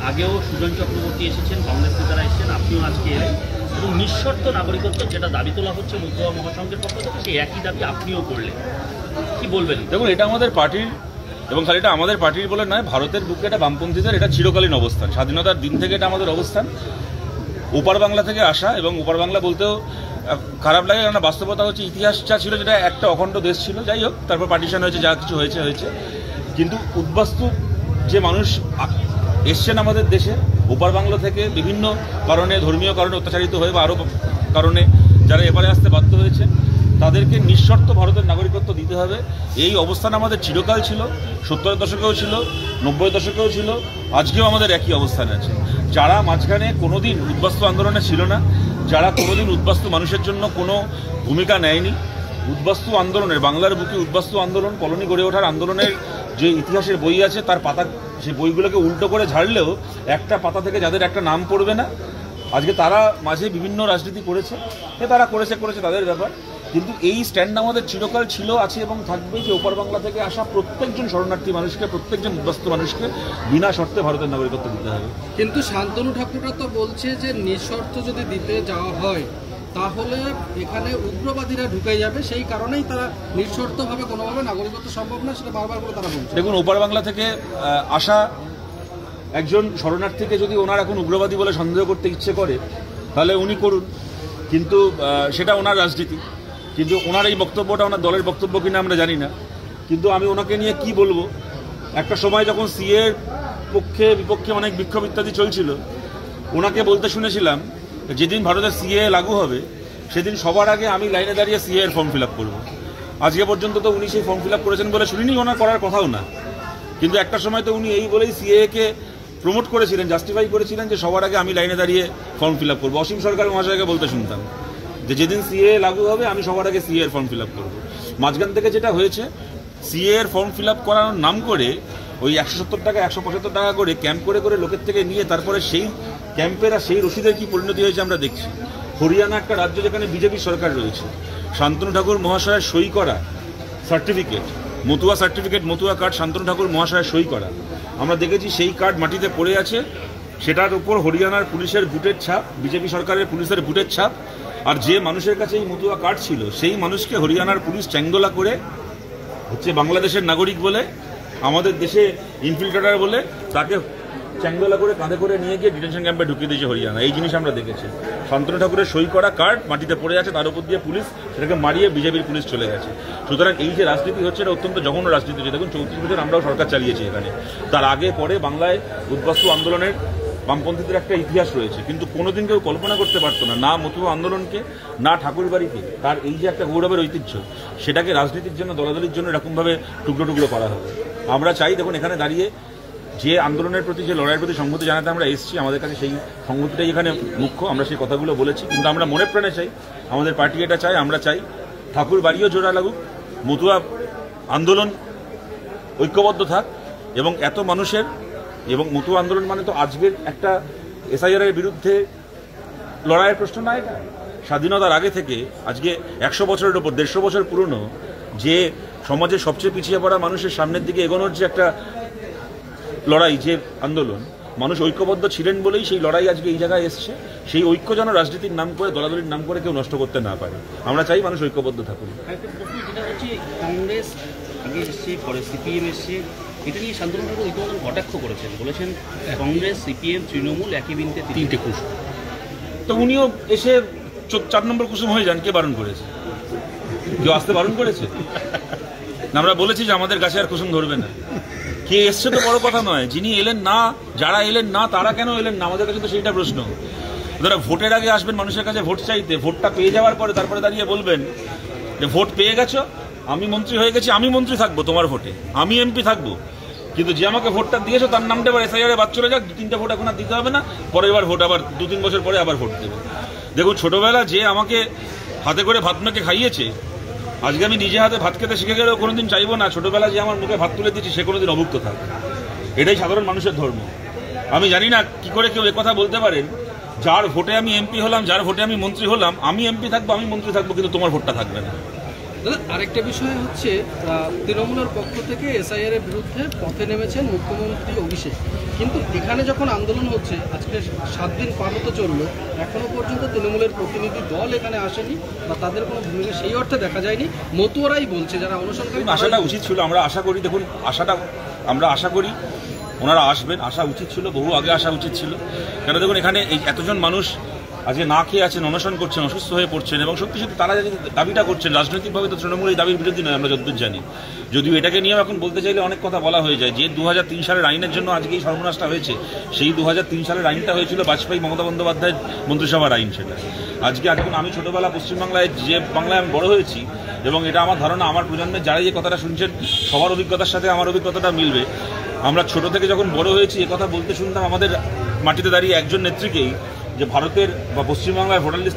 আগেও সুজন চক্রবর্তী এসেছেন, কংগ্রেস নেতারা এসেছেন, আপনিও আজকে এলেন এবং নিঃশর্ত নাগরিকত্ব যেটা দাবি তোলা হচ্ছে মতুয়া মহাসংঘের পক্ষ থেকে, সেই একই দাবি আপনিও করলেন, কি বলবেন? দেখুন, এটা আমাদের পার্টির, এবং খালি এটা আমাদের পার্টির বলে নয়, ভারতের বুকে এটা বামপন্থীদের এটা চিরকালীন অবস্থান। স্বাধীনতার দিন থেকে এটা আমাদের অবস্থান। ওপার বাংলা থেকে আসা, এবং ওপার বাংলা বলতেও খারাপ লাগে, কারণ বাস্তবতা হচ্ছে ইতিহাস যা ছিল, যেটা একটা অখণ্ড দেশ ছিল। যাই হোক, তারপর পার্টিশন হয়েছে, যা কিছু হয়েছে হয়েছে, কিন্তু উদ্বাস্তু যে মানুষ এসছেন আমাদের দেশে ওপার বাংলা থেকে বিভিন্ন কারণে, ধর্মীয় কারণে অত্যাচারিত হয়ে বা আরও কারণে যারা এপারে আসতে বাধ্য হয়েছে, তাদেরকে নিঃশর্ত ভারতের নাগরিকত্ব দিতে হবে। এই অবস্থান আমাদের চিরকাল ছিল, 70-এর দশকেও ছিল, 90-এর দশকেও ছিল, আজকেও আমাদের একই অবস্থান আছে। যারা মাঝখানে কোনোদিন উদ্বাস্তু আন্দোলনে ছিল না, যারা কোনোদিন উদ্বাস্তু মানুষের জন্য কোনো ভূমিকা নেয়নি, উদ্বাস্তু আন্দোলনের, বাংলার বুকে উদ্বাস্তু আন্দোলন, কলোনি গড়ে ওঠার আন্দোলনের যে ইতিহাসের বই আছে, তার পাতা, সেই বইগুলোকে উল্টো করে ঝাড়লেও একটা পাতা থেকে যাদের একটা নাম পড়বে না, আজকে তারা মাঝে বিভিন্ন রাজনীতি করেছে, তারা করেছে তাদের ব্যাপার, কিন্তু এই স্ট্যান্ড আমাদের চিরকাল ছিল, আছে এবং থাকবে যে ওপার বাংলা থেকে আসা প্রত্যেকজন শরণার্থী মানুষকে, প্রত্যেকজন উদ্বাস্তু মানুষকে বিনা শর্তে ভারতের নাগরিকত্ব দিতে হবে। কিন্তু শান্তনু ঠাকুররা তো বলছে যে নিঃশর্ত যদি দিতে যাওয়া হয় তাহলে এখানে উগ্রবাদীরা ঢুকে যাবে, সেই কারণেই তারা নিঃশর্তভাবে কোনোভাবে নাগরিকত্ব সম্ভব না, সেটা বারবার করে তারা বলছে। দেখুন, ওপার বাংলা থেকে আসা একজন শরণার্থীকে যদি ওনার এখন উগ্রবাদী বলে সন্দেহ করতে ইচ্ছে করে, তাহলে উনি করুন, কিন্তু সেটা ওনার রাজনীতি। কিন্তু ওনার এই বক্তব্যটা ওনার দলের বক্তব্য কিনা আমরা জানি না, কিন্তু আমি ওনাকে নিয়ে কি বলবো। একটা সময় যখন সিএর পক্ষে বিপক্ষে অনেক বিক্ষোভ ইত্যাদি চলছিল, ওনাকে বলতে শুনেছিলাম যেদিন ভারতের সিএ লাগু হবে সেদিন সবার আগে আমি লাইনে দাঁড়িয়ে সিএ এর ফর্ম ফিল আপ করবো। আজকে পর্যন্ত তো উনি সেই ফর্ম ফিল আপ করেছেন বলে শুনিনি, ওনার করার কথাও না। কিন্তু একটা সময় তো উনি এই বলেই সিএকে প্রমোট করেছিলেন, জাস্টিফাই করেছিলেন যে সবার আগে আমি লাইনে দাঁড়িয়ে ফর্ম ফিল আপ করবো। অসীম সরকার মহাশয়কে বলতে শুনতাম যে যেদিন সিএ লাগু হবে আমি সবার আগে সিএ এর ফর্ম ফিল আপ করবো। মাঝখান থেকে যেটা হয়েছে, সিএ এর ফর্ম ফিল আপ করানোর নাম করে ওই 170 টাকা 175 টাকা করে ক্যাম্প করে করে লোকের থেকে নিয়ে তারপরে সেই ক্যাম্পের আর সেই রসিদের কি পরিণতি হয়েছে আমরা দেখছি। হরিয়ানা একটা রাজ্য যেখানে বিজেপি সরকার রয়েছে, শান্তনু ঠাকুর মহাশয়ের সই করা certificate, Matua certificate, Matua card Shantanu Thakur মহাশয়ের সই করা, আমরা দেখেছি সেই কার্ড মাটিতে পড়ে আছে, সেটার উপর হরিয়ানার পুলিশের বুটের ছাপ, বিজেপি সরকারের পুলিশের বুটের ছাপ। আর যে মানুষের কাছে এই মতুয়া কার্ড ছিল সেই মানুষকে হরিয়ানার পুলিশ চ্যাংদোলা করে হচ্ছে বাংলাদেশের নাগরিক বলে, আমাদের দেশে ইনফিল্ট্রেটর বলে তাকে চ্যাংদোলা করে কাঁধে করে নিয়ে গিয়ে ডিটেনশন ক্যাম্পে ঢুকিয়ে দিয়েছে হরিয়ানা। এই জিনিস আমরা দেখেছি। শান্তনু ঠাকুরের সই করা কার্ড মাটিতে পড়ে আছে, তার উপর দিয়ে পুলিশ সেটাকে মারিয়ে বিজেপির পুলিশ চলে গেছে। সুতরাং এই যে রাজনীতি হচ্ছে, এটা অত্যন্ত জঘন্য রাজনীতি হচ্ছে। দেখুন, 34 বছর আমরাও সরকার চালিয়েছি এখানে, তার আগে পরে বাংলায় উদ্বাস্তু আন্দোলনের বামপন্থীদের একটা ইতিহাস রয়েছে, কিন্তু কোনোদিন কেউ কল্পনা করতে পারতো না, না মতুয়া আন্দোলনকে, না ঠাকুরবাড়িকে, তার এই যে একটা গৌরবের ঐতিহ্য, সেটাকে রাজনীতির জন্য, দলাদলির জন্য এরকমভাবে টুকরো টুকরো করা হবে। আমরা চাই, দেখুন, এখানে দাঁড়িয়ে যে আন্দোলনের প্রতি, যে লড়াইয়ের প্রতি সংহতি জানাতে আমরা এসেছি, আমাদের কাছে সেই সংহতিটাই এখানে মুখ্য। আমরা সেই কথাগুলো বলেছি, কিন্তু আমরা মনে প্রাণে চাই, আমাদের পার্টি এটা চাই, আমরা চাই ঠাকুর বাড়িও জোড়া লাগুক, মতুয়া আন্দোলন ঐক্যবদ্ধ থাক, এবং এত মানুষের, এবং মতুয়া আন্দোলন মানে তো আজকের একটা এসআইআর এর বিরুদ্ধে লড়াইয়ের প্রশ্ন না, এটা স্বাধীনতার আগে থেকে আজকে 100 বছরের ওপর, 150 বছর পুরনো, যে সমাজের সবচেয়ে পিছিয়ে পড়া মানুষের সামনের দিকে এগোনোর যে একটা লড়াই, যে আন্দোলন, মানুষ ঐক্যবদ্ধ ছিলেন বলেই সেই লড়াই আজকে এই জায়গায় এসছে। সেই ঐক্য যেন রাজনীতির নাম করে, দলাদলির নাম করে কেউ নষ্ট করতে না পারে। আমরা চাই মানুষ ঐক্যবদ্ধ থাকুন। কংগ্রেস আগে এসছে, পরে সিপিএম এসছে, এটা নিয়ে শান্তনু ঠাকুর ইতিমধ্যে কটাক্ষ করেছেন, বলেছেন কংগ্রেস, সিপিএম, তৃণমূল একই বিনতে তিনটে কুসুম। তো উনিও এসে 4 নম্বর কুসুম হয়ে যান। কে বারণ করেছে? কেউ আসতে বারণ করেছে? আমরা বলেছি যে আমাদের গাছে আর কুসুম ধরবে না। কে এসছে তো বড় কথা নয়, যিনি এলেন না, যারা এলেন না তারা কেন এলেন না, আমাদের কাছে তো সেইটা প্রশ্ন। যারা ভোটের আগে আসবেন মানুষের কাছে ভোট চাইতে, ভোটটা পেয়ে যাওয়ার পরে তারপরে দাঁড়িয়ে বলবেন যে ভোট পেয়ে গেছো, আমি মন্ত্রী হয়ে গেছি, আমি মন্ত্রী থাকবো তোমার ভোটে, আমি এমপি থাকবো, কিন্তু যে আমাকে ভোটটা দিয়েছো তার নামটা এবার এসআইআরে বাদ চলে যাক, 2-3টে ভোট এখন আর দিতে হবে না, পরে এবার ভোট আবার 2-3 বছর পরে আবার ভোট দেবে। দেখুন, ছোটবেলা যে আমাকে হাতে করে ভাত মেখে খাইয়েছে, আজকে আমি নিজে হাতে ভাত খেতে শিখে গেলেও কোনোদিন চাইবো না ছোটবেলা যে আমার মুখে ভাত তুলে দিয়েছে সে কোনোদিন অভুক্ত থাকবে। এটাই সাধারণ মানুষের ধর্ম। আমি জানি না কি করে কেউ একথা বলতে পারেন, যার ভোটে আমি এমপি হলাম, যার ভোটে আমি মন্ত্রী হলাম, আমি এমপি থাকবো, আমি মন্ত্রী থাকবো, কিন্তু তোমার ভোটটা থাকবে না। দাদা আরেকটা বিষয় হচ্ছে তৃণমূলের পক্ষ থেকে এসআইআর এর বিরুদ্ধে পথে নেমেছেন মুখ্যমন্ত্রী অভিষেক, কিন্তু এখানে যখন আন্দোলন হচ্ছে আজকে 7 দিন পার হতে চললো, এখনো পর্যন্ত তৃণমূলের প্রতিনিধি দল এখানে আসেনি বা তাদের কোনো ভূমিকা সেই অর্থে দেখা যায়নি। মতুয়ারাই বলছে যারা অনুসন্ধান, আসাটা উচিত ছিল, আমরা আশা করি, দেখুন আমরা আশা করি ওনারা আসবেন, আসা উচিত ছিল, বহু আগে আসা উচিত ছিল। কেন দেখুন এখানে এই এতজন মানুষ আজকে না খেয়ে আছেন, অনশন করছেন, অসুস্থ হয়ে পড়ছেন, এবং সত্যি সত্যি তারা যে দাবিটা করছেন রাজনৈতিকভাবে তো তৃণমূল এই দাবির বিরোধী নয় আমরা যতদূর জানি। যদিও এটাকে নিয়েও এখন বলতে চাইলে অনেক কথা বলা হয়ে যায়, যে 2003 সালের আইনের জন্য আজকে এই সর্বনাশটা হয়েছে, সেই 2003 সালের আইনটা হয়েছিল বাজপেয়ী মমতা বন্দ্যোপাধ্যায়ের মন্ত্রিসভার আইন। সেটা আজকে এখন আমি ছোটবেলা পশ্চিমবাংলায় যে বাংলায় আমি বড় হয়েছি, এবং এটা আমার ধারণা আমার প্রজন্মের যারা যে কথাটা শুনছেন সবার অভিজ্ঞতার সাথে আমার অভিজ্ঞতাটা মিলবে। আমরা ছোট থেকে যখন বড় হয়েছি এ কথা বলতে শুনতাম আমাদের মাটিতে দাঁড়িয়ে একজন নেত্রীকেই, যে ভারতের বা পশ্চিমবাংলার ভোটার লিস্ট